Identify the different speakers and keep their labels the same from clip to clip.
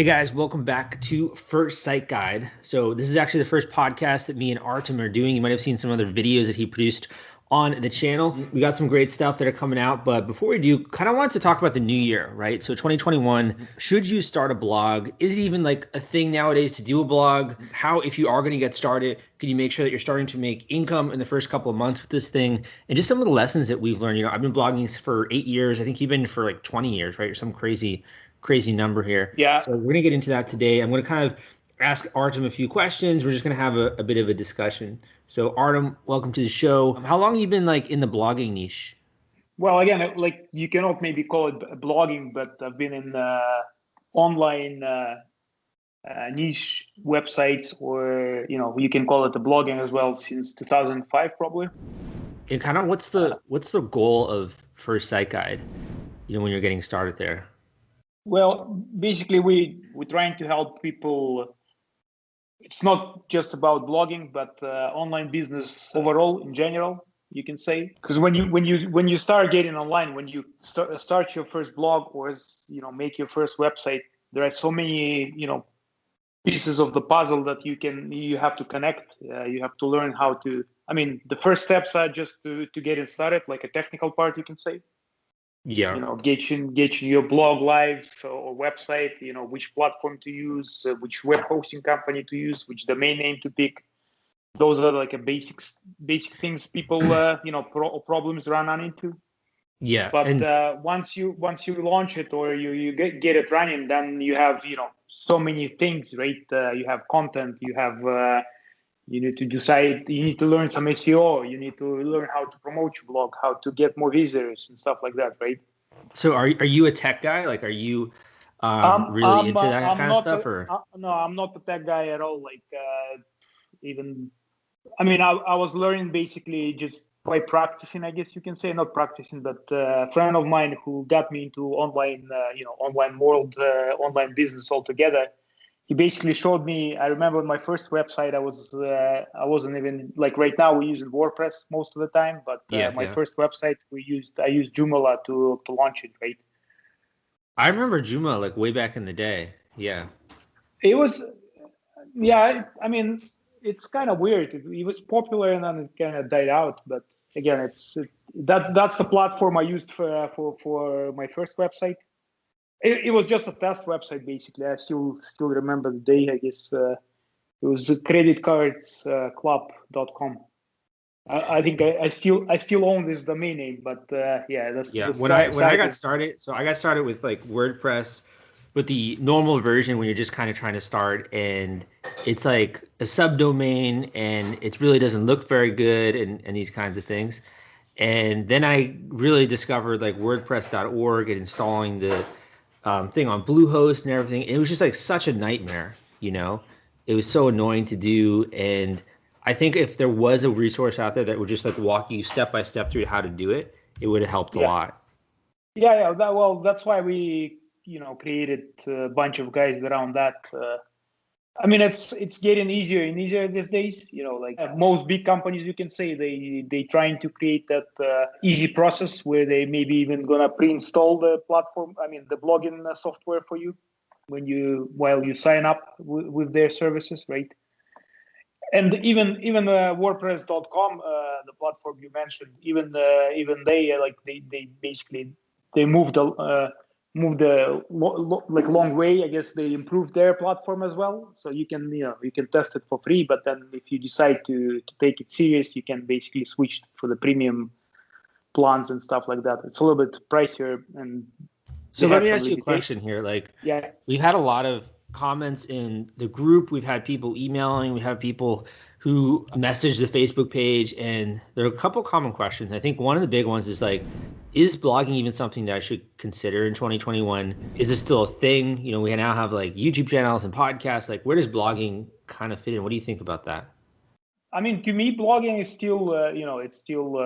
Speaker 1: Hey guys, welcome back to FirsSiteGuide. So this is actually the first podcast that me and Artem are doing. You might have seen some other videos that he produced on the channel. We got some great stuff that are coming out, but before we do, kind of wanted to talk about the new year, right? So 2021, should you start a blog? Is it even like a thing nowadays to do a blog? How, if you are going to get started, can you make sure that you're starting to make income in the first couple of months with this thing? And just some of the lessons that we've learned. I've been blogging for 8 years. I think you've been for like 20 years, right? Or some crazy number here.
Speaker 2: Yeah.
Speaker 1: So we're going to get into that today. I'm going to kind of ask Artem a few questions. We're just going to have a bit of a discussion. So Artem, welcome to the show. How long have you been like in the blogging niche?
Speaker 2: Well, again, like you cannot maybe call it blogging, but I've been in online niche websites, or you can call it the blogging as well, since 2005 probably.
Speaker 1: And kind of what's the goal of FirsSiteGuide? When you're getting started there.
Speaker 2: Well, basically, we're trying to help people. It's not just about blogging, but online business overall in general, you can say. Because when you start getting online, when you start your first blog, or make your first website, there are so many pieces of the puzzle that you have to connect. You have to learn how to. I mean, the first steps are just to get it started, like a technical part, you can say.
Speaker 1: Yeah.
Speaker 2: Getting your blog live or website, which platform to use, which web hosting company to use, which domain name to pick. Those are like a basic things people problems run into.
Speaker 1: Yeah.
Speaker 2: But
Speaker 1: And
Speaker 2: once you launch it, or you get it running, then you have so many things, right? You have content, you need to decide, you need to learn some SEO, you need to learn how to promote your blog, how to get more visitors and stuff like that, right?
Speaker 1: so are you a tech guy? Like, are you really into that
Speaker 2: I'm
Speaker 1: kind of
Speaker 2: not
Speaker 1: stuff or?
Speaker 2: no, I'm not the tech guy at all. Like even, I mean, I was learning basically just by practicing, I guess you can say. Not practicing, but a friend of mine who got me into online world, online business altogether. He basically showed me. I remember my first website. I wasn't even, like, right now we use WordPress most of the time, but my
Speaker 1: Yeah.
Speaker 2: first website I used Joomla to launch it, right?
Speaker 1: I remember Joomla like way back in the day. Yeah.
Speaker 2: It was, yeah. I mean, it's kind of weird. It was popular and then it kind of died out. But again, that's the platform I used for my first website. It was just a test website, basically. I still remember the day. I guess it was creditcardsclub.com. I think I still own this domain name, but yeah, that's
Speaker 1: Yeah.
Speaker 2: the
Speaker 1: When I
Speaker 2: site
Speaker 1: got
Speaker 2: is.
Speaker 1: started, so I got started with like WordPress with the normal version when you're just kind of trying to start, and it's like a subdomain and it really doesn't look very good and these kinds of things. And then I really discovered like WordPress.org and installing the thing on Bluehost and everything. It was just like such a nightmare. It was so annoying to do. And I think if there was a resource out there that would just like walk you step by step through how to do it, it would have helped a
Speaker 2: Yeah.
Speaker 1: lot.
Speaker 2: Yeah. That's why we created a bunch of guys around that. I mean, it's getting easier and easier these days. Like most big companies, you can say they trying to create that easy process where they maybe even gonna pre-install the platform. I mean, the blogging software for you while you sign up with their services, right? And even WordPress.com, the platform you mentioned, even they they basically they moved a like long way. I guess they improved their platform as well, so you can test it for free. But then if you decide to take it serious, you can basically switch for the premium plans and stuff like that. It's a little bit pricier, and
Speaker 1: So
Speaker 2: they
Speaker 1: let
Speaker 2: have
Speaker 1: me
Speaker 2: some
Speaker 1: ask you a
Speaker 2: limitations.
Speaker 1: question here. Like,
Speaker 2: Yeah.
Speaker 1: we've had a lot of comments in the group. We've had people emailing. We have people who message the Facebook page, and there are a couple common questions. I think one of the big ones is like, is blogging even something that I should consider in 2021? Is this still a thing? We now have like YouTube channels and podcasts. Like, where does blogging kind of fit in? What do you think about that?
Speaker 2: I mean, to me, blogging is still, it's still,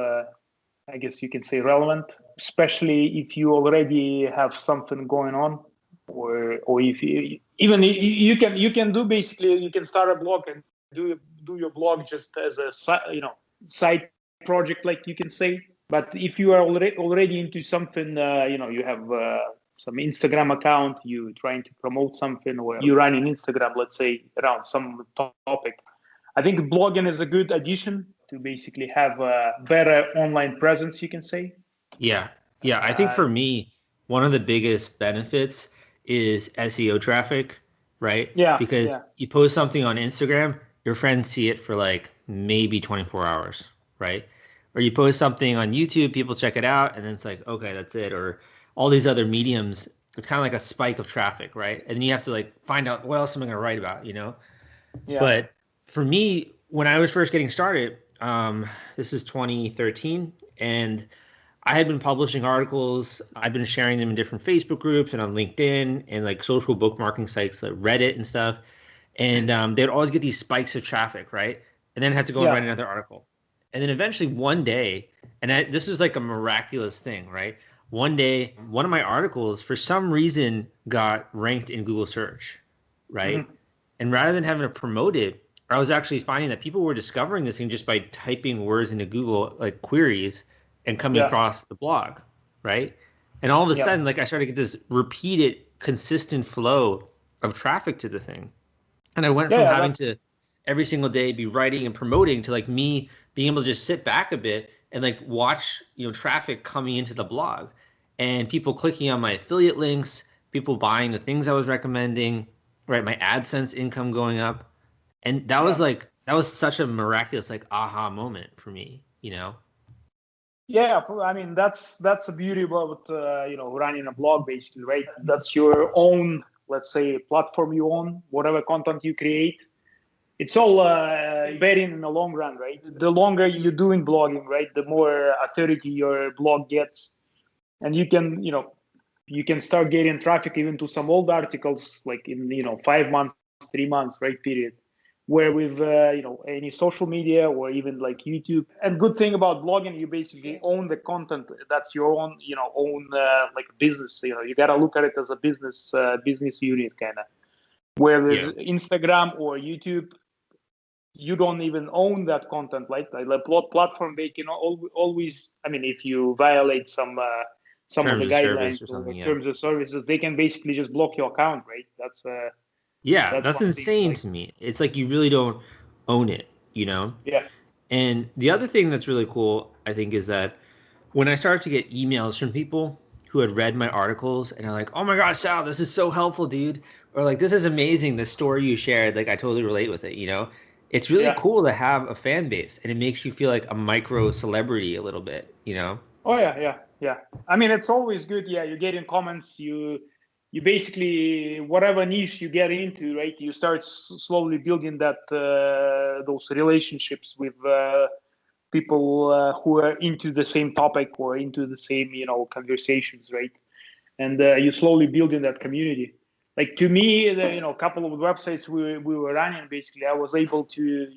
Speaker 2: I guess you can say, relevant, especially if you already have something going on, or if you can do, basically, you can start a blog and do your blog just as a side project, like you can say. But if you are already into something, you have some Instagram account, you trying to promote something, or you run in Instagram, let's say, around some topic. I think blogging is a good addition to basically have a better online presence, you can say.
Speaker 1: Yeah. Yeah. I think for me, one of the biggest benefits is SEO traffic, right?
Speaker 2: Yeah,
Speaker 1: Because
Speaker 2: yeah,
Speaker 1: you post something on Instagram, your friends see it for like maybe 24 hours, right? Or you post something on YouTube, people check it out, and then it's like, okay, that's it. Or all these other mediums, it's kind of like a spike of traffic, right? And then you have to like find out what else am I going to write about, you know?
Speaker 2: yeah.
Speaker 1: But for me, when I was first getting started, this is 2013, and I had been publishing articles. I've been sharing them in different Facebook groups and on LinkedIn and like social bookmarking sites like Reddit and stuff. And they'd always get these spikes of traffic, right? And then have to go and
Speaker 2: Yeah.
Speaker 1: write another article. And then eventually one day, this was like a miraculous thing, right? One day, one of my articles for some reason got ranked in Google search, right?
Speaker 2: Hmm.
Speaker 1: And rather than having to promote it, I was actually finding that people were discovering this thing just by typing words into Google like queries and coming
Speaker 2: Yeah.
Speaker 1: across the blog, right? And all of a
Speaker 2: Yeah.
Speaker 1: sudden, like I started to get this repeated, consistent flow of traffic to the thing. And I went
Speaker 2: Yeah.
Speaker 1: from
Speaker 2: Yeah.
Speaker 1: having to every single day be writing and promoting to like me being able to just sit back a bit and like watch, traffic coming into the blog and people clicking on my affiliate links, people buying the things I was recommending, right? My AdSense income going up. And
Speaker 2: Yeah.
Speaker 1: that was such a miraculous like aha moment for me, you know?
Speaker 2: Yeah, I mean that's the beauty about running a blog basically, right? That's your own, let's say, platform you own, whatever content you create. It's all betting in the long run, right? The longer you're doing blogging, right, the more authority your blog gets, and you can start getting traffic even to some old articles, like in 5 months, 3 months, right, period. Where with any social media or even like YouTube. And good thing about blogging, you basically own the content. That's your own like business. You gotta look at it as a business unit kind of. Where
Speaker 1: Yeah.
Speaker 2: with Instagram or YouTube, you don't even own that content, right? Like the platform, they can always, I mean, if you violate some of the
Speaker 1: Terms of service
Speaker 2: guidelines
Speaker 1: or
Speaker 2: or
Speaker 1: something, yeah.
Speaker 2: terms of services, they can basically just block your account, right?
Speaker 1: Yeah,
Speaker 2: That's
Speaker 1: that's
Speaker 2: one thing.
Speaker 1: insane
Speaker 2: Like,
Speaker 1: to me. It's like you really don't own it, you know?
Speaker 2: yeah,
Speaker 1: And the other thing that's really cool, I think, is that when I started to get emails from people who had read my articles and are like, "Oh my gosh, Sal, this is so helpful, dude," or like, "This is amazing, the story you shared, like I totally relate with it," you know? It's really
Speaker 2: yeah.
Speaker 1: cool to have a fan base and it makes you feel like a micro celebrity a little bit, you know?
Speaker 2: Oh yeah, yeah, yeah. I mean, it's always good. Yeah, you get in comments. You basically whatever niche you get into, right? You start slowly building those relationships with people who are into the same topic or into the same conversations, right? And you slowly build in that community. Like to me, a couple of websites we were running, basically, I was able to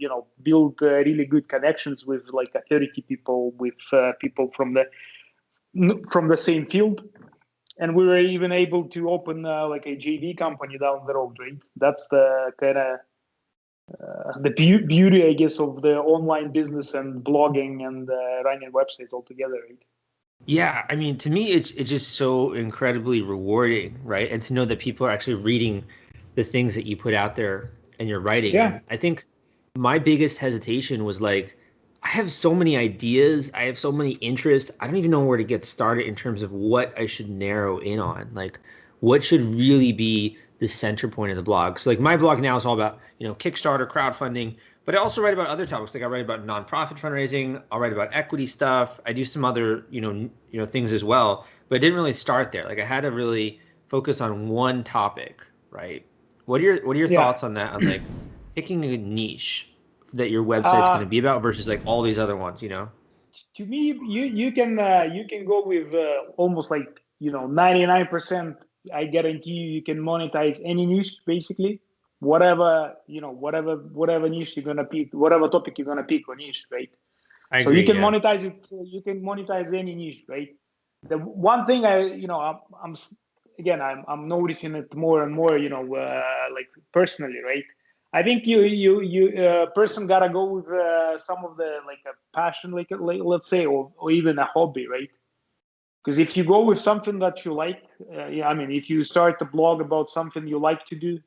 Speaker 2: build really good connections with like 30 people, with people from the same field, and we were even able to open like a JV company down the road, right? That's the kind of the beauty, I guess, of the online business and blogging and running websites altogether, right?
Speaker 1: Yeah, I mean, to me, it's just so incredibly rewarding, right? And to know that people are actually reading the things that you put out there and you're writing.
Speaker 2: Yeah,
Speaker 1: And I think my biggest hesitation was like, I have so many ideas, I have so many interests. I don't even know where to get started in terms of what I should narrow in on. Like, what should really be the center point of the blog? So, like, my blog now is all about, Kickstarter, crowdfunding, but I also write about other topics. Like I write about nonprofit fundraising. I'll write about equity stuff. I do some other, things as well. But I didn't really start there. Like I had to really focus on one topic, right? What are your
Speaker 2: yeah.
Speaker 1: thoughts on that? On like picking a niche that your website's going
Speaker 2: Uh,
Speaker 1: to be about versus like all these other ones, you know?
Speaker 2: to me, you can go with almost like 99%. I guarantee you can monetize any niche basically, whatever whatever niche you're gonna pick, whatever topic you're gonna pick or niche, right?
Speaker 1: I
Speaker 2: So you
Speaker 1: agree.
Speaker 2: can
Speaker 1: Yeah.
Speaker 2: monetize it. You can monetize any niche, right? The one thing I'm noticing it more and more, like personally, right? I think you person gotta go with some of the like a passion, like let's say, or even a hobby, right? Because if you go with something that you like, I mean, if you start a blog about something you like to do,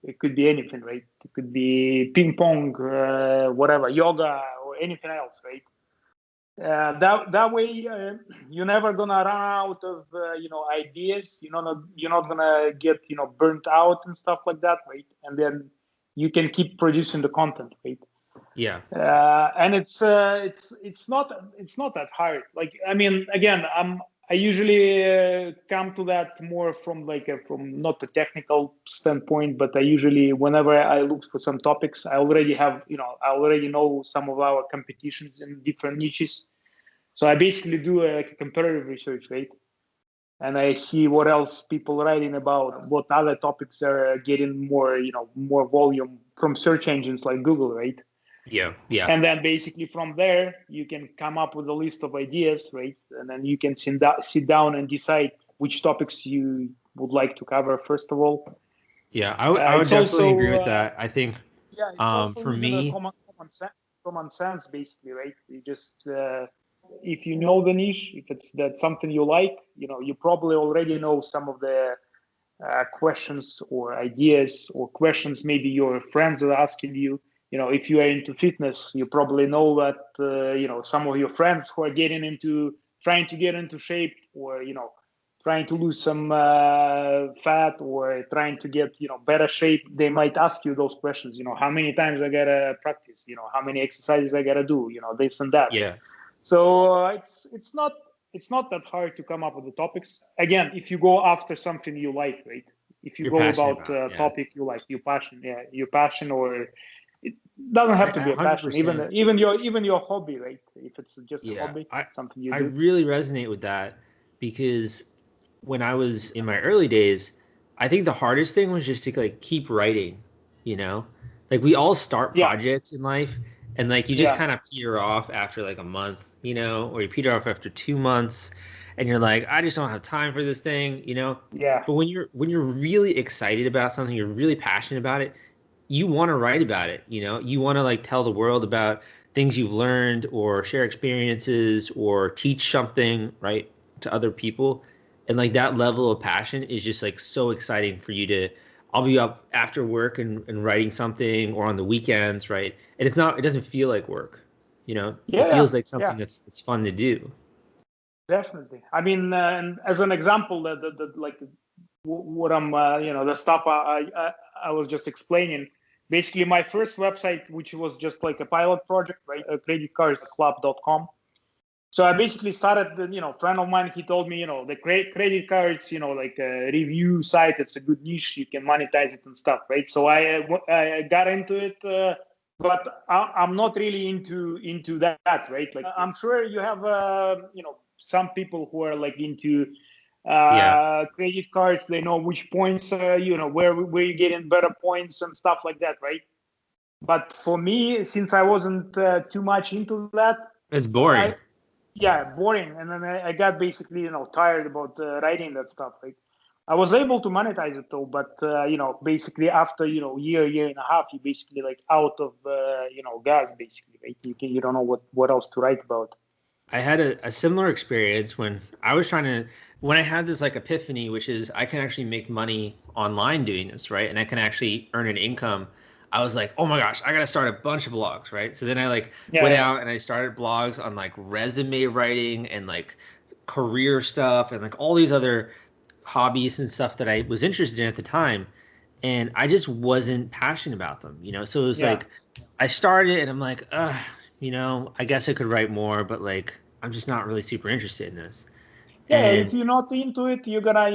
Speaker 2: it could be anything, right? It could be ping pong, whatever, yoga, or anything else, right? That way, you're never gonna run out of ideas. You're not gonna get burnt out and stuff like that, right? And then you can keep producing the content, right?
Speaker 1: Yeah.
Speaker 2: And it's not that hard. Like, I mean, again, I usually come to that more from from not a technical standpoint, but I usually, whenever I look for some topics, I already know some of our competitions in different niches. So I basically do a comparative research, right? And I see what else people writing about, what other topics are getting more volume from search engines like Google, right?
Speaker 1: Yeah. Yeah.
Speaker 2: And then basically from there, you can come up with a list of ideas, right? And then you can sit down and decide which topics you would like to cover, first of all.
Speaker 1: Yeah. I would definitely agree with that. I think,
Speaker 2: it's also
Speaker 1: for
Speaker 2: using a
Speaker 1: me,
Speaker 2: common sense, basically, right? You just, if you know the niche, if that's something you like, you probably already know some of the questions or ideas or questions maybe your friends are asking you. If you are into fitness, you probably know that some of your friends who are trying to get into shape, or trying to lose some fat, or trying to get better shape, they might ask you those questions. How many times I gotta practice? How many exercises I gotta do? This and that.
Speaker 1: yeah.
Speaker 2: So it's not that hard to come up with the topics. Again, if you go after something you like, right? If you
Speaker 1: You're
Speaker 2: go
Speaker 1: passionate
Speaker 2: about
Speaker 1: about.
Speaker 2: a
Speaker 1: Yeah.
Speaker 2: topic you like, your passion, or it doesn't have to
Speaker 1: I
Speaker 2: be a passion.
Speaker 1: 100%.
Speaker 2: Even your hobby, right? If it's just a
Speaker 1: Yeah.
Speaker 2: hobby,
Speaker 1: I,
Speaker 2: something you
Speaker 1: I
Speaker 2: do.
Speaker 1: really resonate with that because when I was in my early days, I think the hardest thing was just to like keep writing, you know? Like we all start
Speaker 2: Yeah,
Speaker 1: projects in life and like you just
Speaker 2: yeah,
Speaker 1: kind of peter off after like a month, or you peter off after 2 months and you're like, I just don't have time for this thing.
Speaker 2: yeah,
Speaker 1: But when you're really excited about something, you're really passionate about it, you want to write about it. You want to like tell the world about things you've learned or share experiences or teach something, right, to other people. And like that level of passion is just like so exciting for you to, I'll be up after work and writing something or on the weekends, right? And it doesn't feel like work. It
Speaker 2: yeah,
Speaker 1: feels like
Speaker 2: yeah.
Speaker 1: something that's fun to do.
Speaker 2: Definitely. I mean, and as an example, like what I'm, the stuff I was just explaining. Basically, my first website, which was just like a pilot project, right? Creditcardsclub.com. So I basically started, friend of mine, he told me, the credit cards, like a review site, it's a good niche, you can monetize it and stuff, right? So I got into it, but I'm not really into that, right? Like, I'm sure you have, some people who are like into
Speaker 1: Yeah.
Speaker 2: credit cards. They know which points, where you getting better points and stuff like that, right? But for me, since I wasn't too much into that,
Speaker 1: It's boring.
Speaker 2: I yeah, boring. And then I got basically, tired about writing that stuff. Right? I was able to monetize it though, but basically after year and a half, you basically like out of gas basically, right? You don't know what else to write about.
Speaker 1: I had a similar experience when I was when I had this like epiphany, which is I can actually make money online doing this, right? And I can actually earn an income. I was like, oh my gosh, I gotta start a bunch of blogs, right? So then I like
Speaker 2: Yeah,
Speaker 1: went
Speaker 2: yeah,
Speaker 1: out and I started blogs on like resume writing and like career stuff and like all these other hobbies and stuff that I was interested in at the time. And I just wasn't passionate about them. So it was
Speaker 2: yeah.
Speaker 1: like I started and I'm like, I guess I could write more, but like I'm just not really super interested in this.
Speaker 2: Yeah, if
Speaker 1: And
Speaker 2: you're not into it, you're gonna,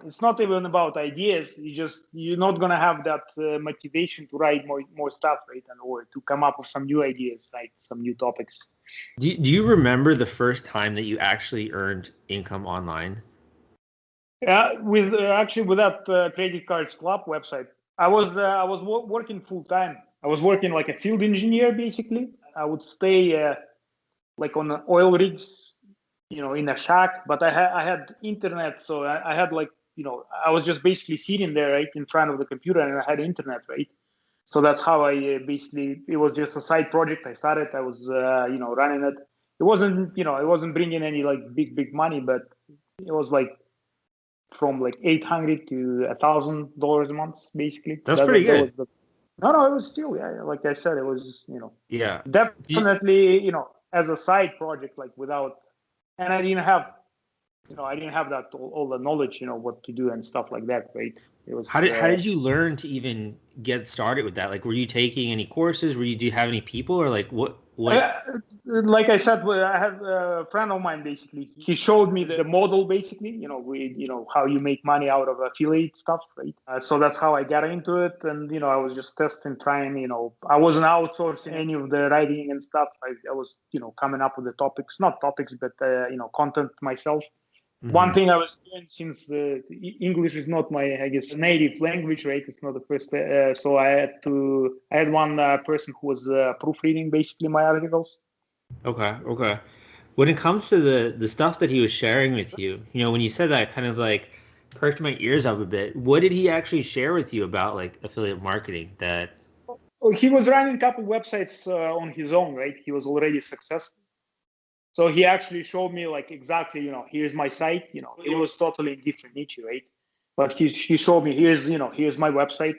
Speaker 2: it's not even about ideas. You're not gonna have that motivation to write more stuff, right? And or to come up with some new ideas, right? Some new topics.
Speaker 1: do you remember the first time that you actually earned income online?
Speaker 2: Yeah, with actually with that credit cards club website, I was working full time. I was working like a field engineer basically. I would stay like on oil rigs, in a shack, but I had internet, so I had like I was just basically sitting there right in front of the computer, and I had internet, right. So that's how I basically, it was just a side project I started. I was running it, it wasn't, it wasn't bringing any like big money, but it was like from like $800 to $1,000 a month, basically.
Speaker 1: That's pretty
Speaker 2: That
Speaker 1: good.
Speaker 2: was no, it was still, yeah, like I said, it was,
Speaker 1: Yeah.
Speaker 2: definitely, as a side project, like without, and I didn't have, that all the knowledge, what to do and stuff like that, right? It was
Speaker 1: How did you learn to even get started with that? Like, were you taking any courses? Do you have any people, or like what?
Speaker 2: like I said, I have a friend of mine. Basically, he showed me the model. Basically, how you make money out of affiliate stuff, right? So that's how I got into it, and I was just testing, trying. I wasn't outsourcing any of the writing and stuff. I was, coming up with the topics, not topics, but content myself. One thing I was doing, since the English is not my, I guess, native language, right? It's not the first, so I had one person who was proofreading basically my articles.
Speaker 1: Okay. When it comes to the stuff that he was sharing with you, when you said that, kind of like perked my ears up a bit. What did he actually share with you about like affiliate marketing?
Speaker 2: He was running a couple websites on his own, right? He was already successful. So he actually showed me like exactly, here's my site, it was totally different niche, right? But he showed me, here's my website.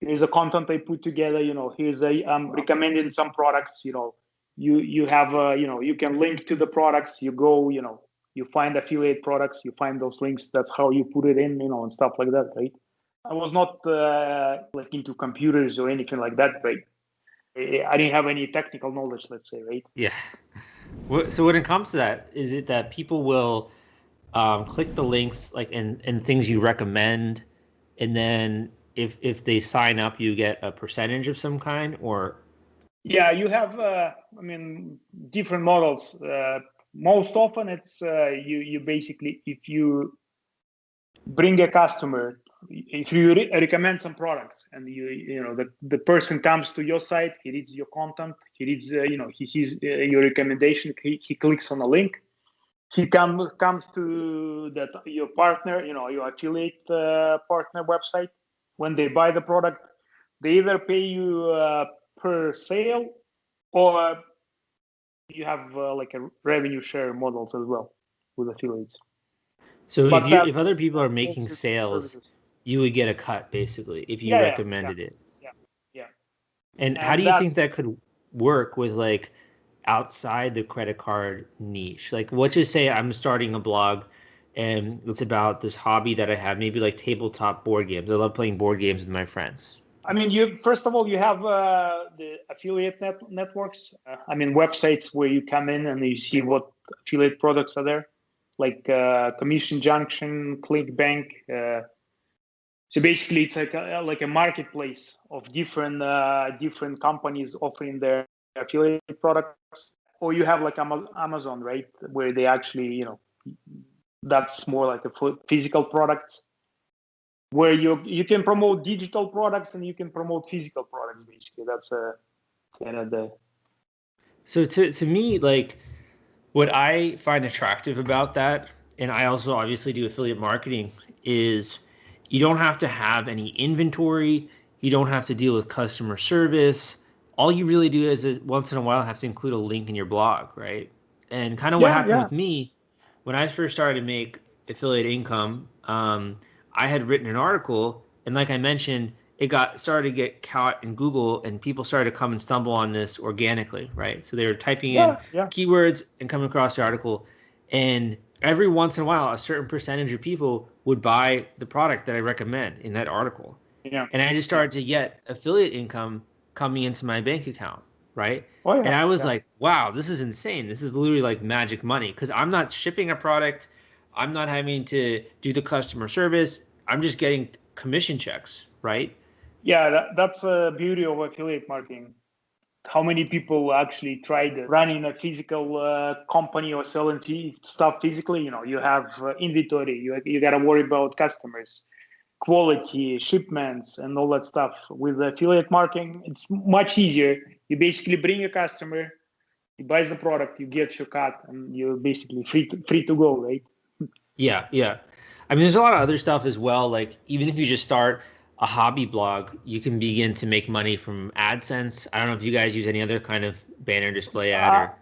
Speaker 2: Here's the content I put together, here's I'm recommending some products, you have, you can link to the products, you go, you find affiliate products, you find those links, that's how you put it in, and stuff like that, right? I was not like into computers or anything like that, right? I didn't have any technical knowledge, let's say, right?
Speaker 1: Yeah. So when it comes to that, is it that people will click the links like and things you recommend, and then if they sign up, you get a percentage of some kind, or?
Speaker 2: Yeah, you have, different models. Most often it's you basically, if you bring a customer, if you recommend some products, and the person comes to your site, he reads your content, he reads, he sees your recommendation, he clicks on a link, he comes to your partner, your affiliate partner website. When they buy the product, they either pay you per sale, or you have like a revenue share models as well with affiliates.
Speaker 1: So
Speaker 2: But
Speaker 1: if other people are making sales,
Speaker 2: services.
Speaker 1: you would get a cut basically if you
Speaker 2: Yeah,
Speaker 1: recommended it.
Speaker 2: yeah.
Speaker 1: And how do
Speaker 2: And
Speaker 1: you think that could work with like outside the credit card niche? Like, let's just say I'm starting a blog and it's about this hobby that I have, maybe like tabletop board games. I love playing board games with my friends.
Speaker 2: you first of all, you have the affiliate networks. Websites where you come in and you see what affiliate products are there, like Commission Junction, ClickBank. So basically, it's like a marketplace of different companies offering their affiliate products. Or you have like Amazon, right, where they actually, that's more like a physical products, where you can promote digital products and you can promote physical products. Basically, that's kind of the.
Speaker 1: So to me, like what I find attractive about that, and I also obviously do affiliate marketing, is you don't have to have any inventory. You don't have to deal with customer service. All you really do is once in a while have to include a link in your blog, right? And kind of what happened
Speaker 2: Yeah.
Speaker 1: with me when I first started to make affiliate income, I had written an article, and like I mentioned, it got started to get caught in Google, and people started to come and stumble on this organically, right? So they were typing in
Speaker 2: Yeah.
Speaker 1: keywords and coming across the article, and every once in a while, a certain percentage of people would buy the product that I recommend in that article,
Speaker 2: Yeah.
Speaker 1: and I just started to get affiliate income coming into my bank account, right?
Speaker 2: Oh
Speaker 1: And
Speaker 2: yeah.
Speaker 1: I was like, wow, this is insane. This is literally like magic money because I'm not shipping a product. I'm not having to do the customer service. I'm just getting commission checks, right?
Speaker 2: Yeah, that's the beauty of affiliate marketing. How many people actually tried running a physical company or selling stuff physically? You have inventory, you got to worry about customers, quality, shipments, and all that stuff. With affiliate marketing, it's much easier. You basically bring a customer, he buys the product, you get your cut, and you're basically free to go, right?
Speaker 1: Yeah. I mean, there's a lot of other stuff as well. Like even if you just start a hobby blog, you can begin to make money from AdSense. I don't know if you guys use any other kind of banner display ad
Speaker 2: Uh,
Speaker 1: or.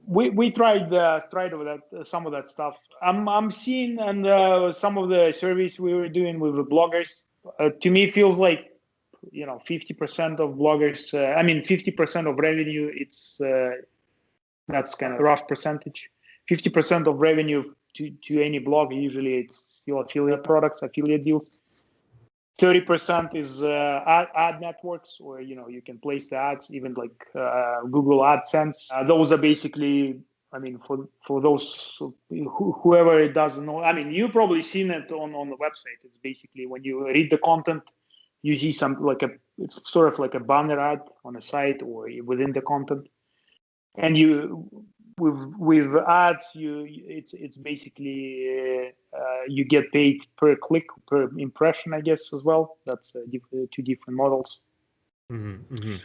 Speaker 2: We tried with that some of that stuff. I'm seeing, and some of the surveys we were doing with the bloggers. To me, it feels like 50% of bloggers. 50% of revenue. It's that's kind of rough percentage. 50% of revenue to any blog, usually it's still affiliate products, affiliate deals. 30% is ad networks, or you can place the ads, even like Google AdSense. Those are basically, for those whoever doesn't know, you've probably seen it on the website. It's basically when you read the content, you see it's sort of like a banner ad on a site or within the content, and with ads, it's basically you get paid per click, per impression, I guess, as well. That's two different models.
Speaker 1: Mm-hmm, mm-hmm.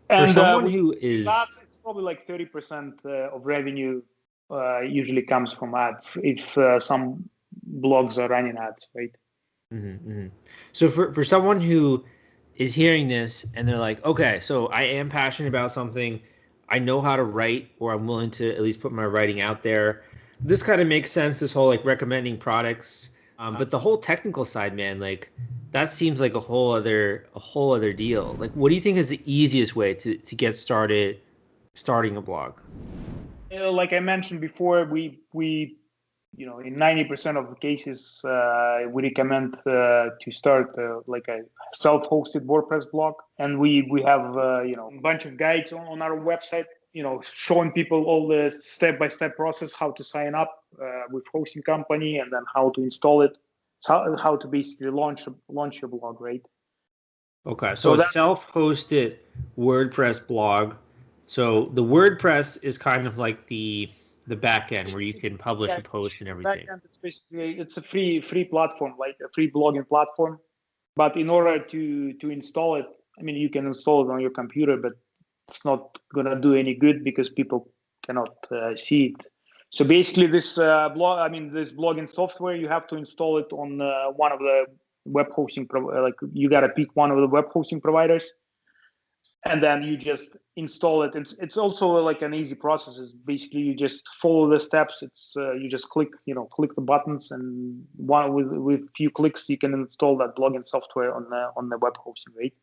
Speaker 2: And
Speaker 1: for someone who is
Speaker 2: ads, it's probably like 30% of revenue usually comes from ads if some blogs are running ads, right?
Speaker 1: Mm-hmm, mm-hmm. So for someone who is hearing this and they're like, okay, so I am passionate about something, I know how to write, or I'm willing to at least put my writing out there. This kind of makes sense, this whole like recommending products. But the whole technical side, man, like that seems like a whole other deal. Like, what do you think is the easiest way to get started starting a blog?
Speaker 2: Like I mentioned before, we in 90% of the cases, we recommend to start like a self-hosted WordPress blog, and we have a bunch of guides on our website, showing people all the step-by-step process, how to sign up with hosting company, and then how to install it, how to basically launch your blog, right?
Speaker 1: Okay, so a self-hosted WordPress blog. So the WordPress is kind of like the back end where you can publish a post and everything.
Speaker 2: Backend, it's a free platform, like a free blogging platform. But in order to install it, you can install it on your computer, but it's not gonna do any good because people cannot see it. So basically, this this blogging software, you have to install it on one of the web hosting. Like you gotta pick one of the web hosting providers, and then you just install it. It's also like an easy process. It's basically you just follow the steps. It's you just click the buttons, and with few clicks you can install that blogging software on the web hosting, right?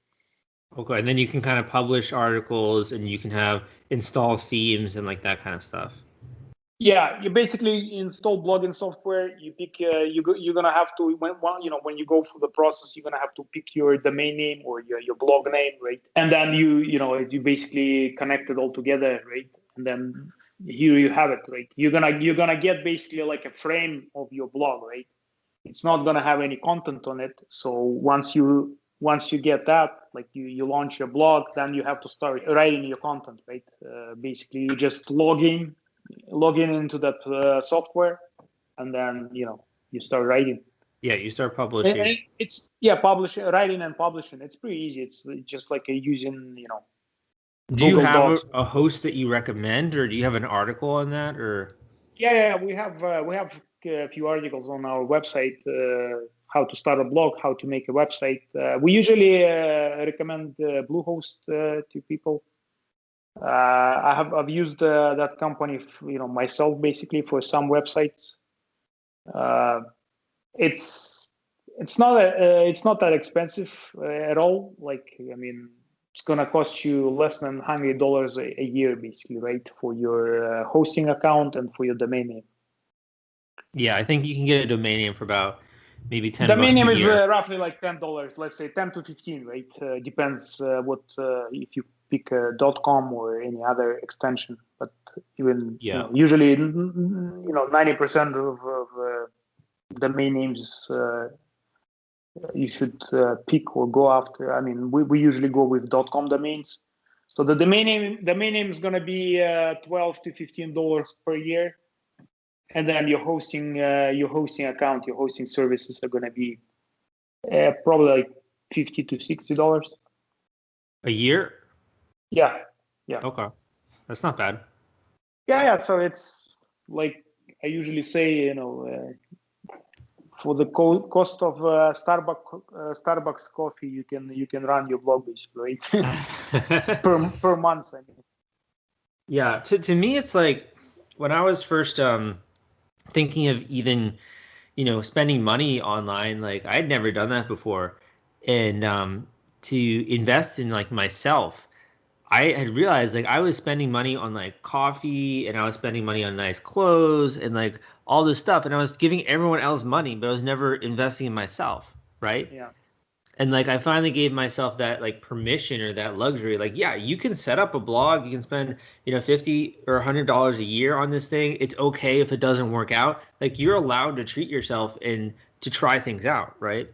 Speaker 1: Okay, and then you can kind of publish articles and you can have install themes and like that kind of stuff.
Speaker 2: Yeah, you basically install blogging software. You pick you're gonna have to when you go through the process, you're gonna have to pick your domain name or your blog name, right? And then you basically connect it all together, right? And then here you have it, right? You're gonna get basically like a frame of your blog, right? It's not gonna have any content on it. So once you get that, like you launch your blog, then you have to start writing your content, right? Basically, you just log in into that software, and then you start writing.
Speaker 1: Yeah, you start publishing.
Speaker 2: And it's writing and publishing. It's pretty easy. It's just like using
Speaker 1: Do you
Speaker 2: Google
Speaker 1: have
Speaker 2: Docs.
Speaker 1: a host that you recommend, or do you have an article on that, or?
Speaker 2: Yeah, we have a few articles on our website. How to start a blog, how to make a website. We usually recommend Bluehost to people. I've used that company, myself, basically for some websites. It's not that expensive at all. Like it's gonna cost you less than $100 a year, basically, right, for your hosting account and for your domain name.
Speaker 1: Yeah, I think you can get a domain name for about maybe $10
Speaker 2: domain name
Speaker 1: a
Speaker 2: is
Speaker 1: year.
Speaker 2: roughly like $10. Let's say 10 to 15, right? Depends what if you pick .com or any other extension. But even usually 90% of domain names you should pick or go after. We usually go with .com domains. So the domain name is going to be $12 to $15 per year, and then your hosting account, your hosting services are going to be probably like $50 to $60
Speaker 1: a year.
Speaker 2: Yeah.
Speaker 1: Okay, that's not bad.
Speaker 2: Yeah. So it's like I usually say, for the cost of Starbucks coffee, you can run your blog basically, right? per month.
Speaker 1: Yeah, to me, it's like when I was first thinking of even, spending money online, like I'd never done that before. And to invest in like myself, I had realized like I was spending money on like coffee and I was spending money on nice clothes and like all this stuff, and I was giving everyone else money, but I was never investing in myself, right?
Speaker 2: Yeah.
Speaker 1: And like I finally gave myself that like permission or that luxury. Like, yeah, you can set up a blog, you can spend, 50 or $100 a year on this thing. It's okay if it doesn't work out. Like you're allowed to treat yourself and to try things out, right?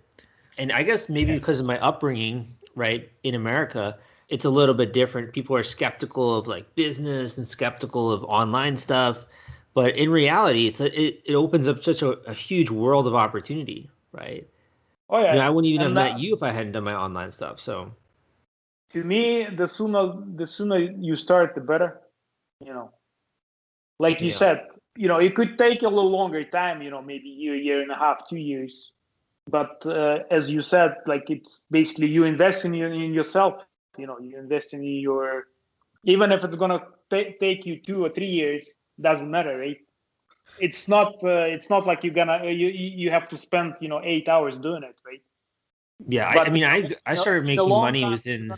Speaker 1: And I guess maybe
Speaker 2: Yeah.
Speaker 1: because of my upbringing, right, in America, it's a little bit different. People are skeptical of like business and skeptical of online stuff. But in reality, it opens up such a huge world of opportunity, right?
Speaker 2: Oh yeah.
Speaker 1: I wouldn't even have
Speaker 2: And
Speaker 1: met you if I hadn't done my online stuff. So,
Speaker 2: to me, the sooner you start, the better. You know, like you
Speaker 1: yeah.
Speaker 2: said, it could take a little longer time. Maybe year and a half, 2 years. But as you said, like it's basically you invest in yourself. You invest in your, even if it's gonna take you 2 or 3 years, doesn't matter, right? It's not like you're gonna you have to spend 8 hours doing it, right?
Speaker 1: Yeah. I
Speaker 2: But
Speaker 1: mean, I started
Speaker 2: in the
Speaker 1: making
Speaker 2: long
Speaker 1: money
Speaker 2: run,
Speaker 1: within,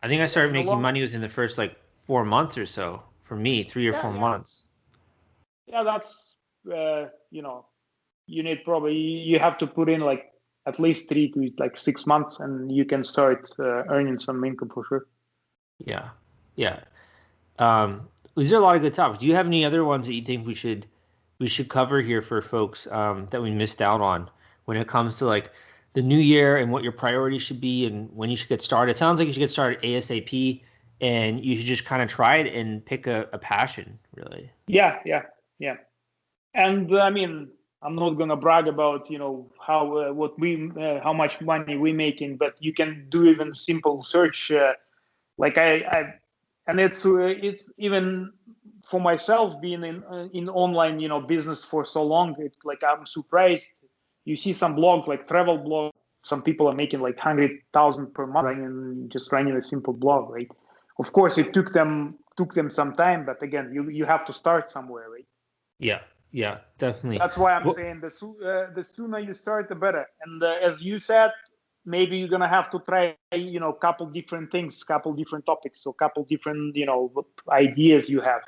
Speaker 1: I think I
Speaker 2: yeah,
Speaker 1: started
Speaker 2: in the
Speaker 1: making
Speaker 2: long
Speaker 1: money within the first like 4 months or so for me, 3 or 4
Speaker 2: yeah,
Speaker 1: months.
Speaker 2: yeah, that's uh, you know you need probably you have to put in like at least 3 to like 6 months, and you can start earning some income for sure.
Speaker 1: Yeah. Yeah. These are a lot of good topics. Do you have any other ones that you think we should cover here for folks that we missed out on when it comes to like the new year and what your priorities should be and when you should get started? It sounds like you should get started ASAP and you should just kind of try it and pick a passion, really.
Speaker 2: Yeah, yeah, yeah. And I mean, I'm not gonna brag about how how much money we making, but you can do even simple search. Like I and it's even for myself being in online business for so long. It's like I'm surprised. You see some blogs like travel blog. Some people are making like 100,000 per month running a simple blog, right? Of course, it took them some time, but again, you have to start somewhere, right?
Speaker 1: Yeah, yeah, definitely.
Speaker 2: That's why I'm
Speaker 1: Well,
Speaker 2: saying the sooner you start, the better. And as you said, maybe you're gonna have to try, couple different things, couple different topics, so couple different, ideas you have.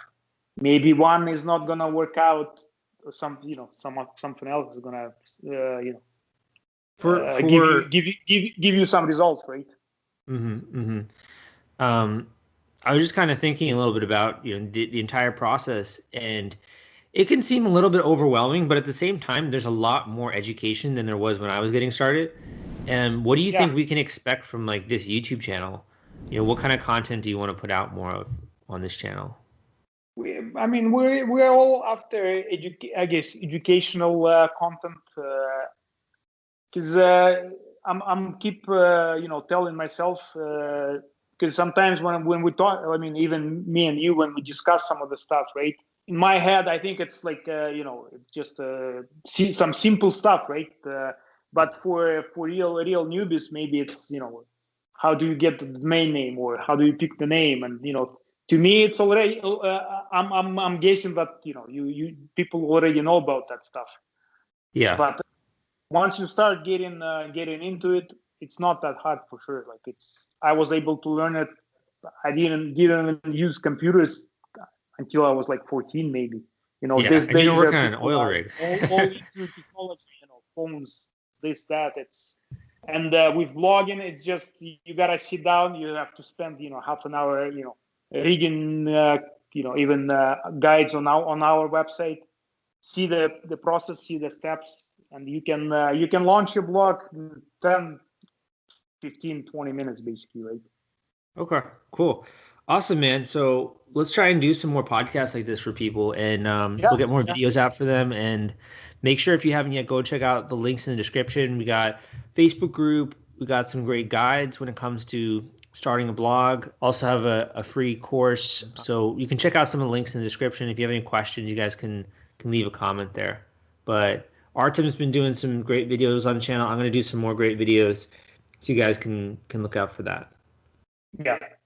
Speaker 2: Maybe one is not gonna work out, or something else is gonna,
Speaker 1: for
Speaker 2: give you
Speaker 1: for
Speaker 2: give you give you some results, right?
Speaker 1: hmm hmm Um, I was just kind of thinking a little bit about, the entire process, and it can seem a little bit overwhelming, but at the same time, there's a lot more education than there was when I was getting started. And what do you
Speaker 2: Yeah.
Speaker 1: think we can expect from like this YouTube channel? What kind of content do you want to put out more of on this channel?
Speaker 2: I mean, we're all after I guess educational content. Because I'm keep telling myself, because sometimes when we talk, I mean, even me and you, when we discuss some of the stuff, right? In my head, I think it's like it's just some simple stuff, right? But for real newbies, maybe it's how do you get the domain name, or how do you pick the name, and to me, it's already. I'm guessing that you people already know about that stuff,
Speaker 1: Yeah.
Speaker 2: but once you start getting into it, it's not that hard for sure. Like I was able to learn it. I didn't even use computers until I was like 14, maybe.
Speaker 1: Yeah.
Speaker 2: These
Speaker 1: And you're
Speaker 2: days
Speaker 1: working on an
Speaker 2: people
Speaker 1: oil
Speaker 2: are
Speaker 1: rig.
Speaker 2: all into technology. Phones, this, that. And with blogging, it's just you gotta sit down. You have to spend half an hour, reading, even guides on our website, see the process, see the steps, and you can launch your blog in 10, 15, 20 minutes basically, right?
Speaker 1: Okay, cool. Awesome, man. So let's try and do some more podcasts like this for people, and
Speaker 2: Yeah,
Speaker 1: we'll get more
Speaker 2: yeah,
Speaker 1: videos out for them. And make sure if you haven't yet, go check out the links in the description. We got Facebook group. We got some great guides when it comes to starting a blog. Also have a free course. So you can check out some of the links in the description. If you have any questions, you guys can leave a comment there. But Artem's been doing some great videos on the channel. I'm gonna do some more great videos, so you guys can look out for that.
Speaker 2: yeah.